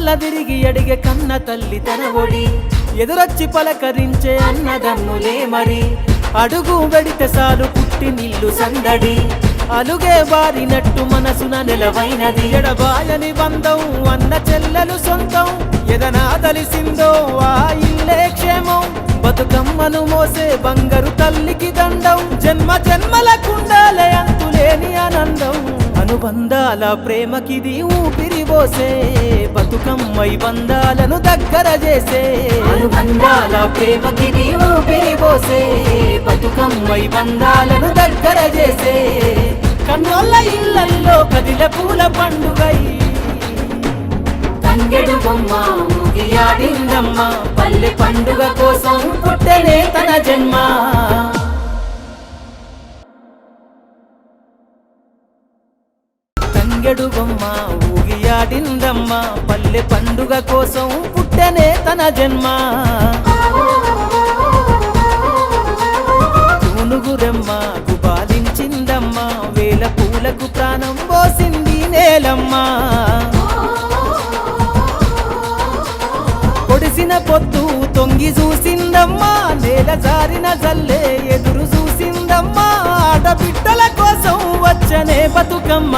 కళ్ళ తిరిగి అడిగే కన్న తల్లి తన ఒడి ఎదురొచ్చి పలకరించే అన్నదమ్ములే మరి అడుగు వెడితే సాలు పుట్టి నిల్లు సందడి అలుగే బారినట్టు మనసున నెలవైనది ఎడబాయని బంధం అన్న చెల్లెలు సొంతం ఎదనా తలిసిందో ఆ ఇల్లే క్షేమం బతుకమ్మను మోసే బంగారు తల్లికి దండం జన్మ జన్మలకుండాలే అంతులేని ఆనందం అనుబంధాల ప్రేమకిది ఊపిరి పోసే బతుకమ్మై బంధాలను దగ్గర చేసే అనుబంధాల ప్రేమకిది ఊపిరి పోసే బతుకమ్మై బంధాలను దగ్గర చేసే కన్నోళ్ళ ఇళ్ళల్లో కదిల పూల పండుగై తంగెడు బొమ్మ ఊగియాడిందమ్మ పల్లె పండుగ కోసం పుట్టెనే తన జన్మ తంగెడు బొమ్మ ఊగియాడిందమ్మ పల్లె పండుగ కోసం పుట్టెనే తన జన్మ తూనుగురెమ్మ గుబాలించిందమ్మ వేల పూలకు ప్రాణం పోసింది నేలమ్మ పొడిసిన పొద్దు తొంగి చూసిందమ్మా నేల జారిన జల్లే ఎదురు చూసిందమ్మా ఆడబిడ్డల కోసం వచ్చనే బతుకమ్మ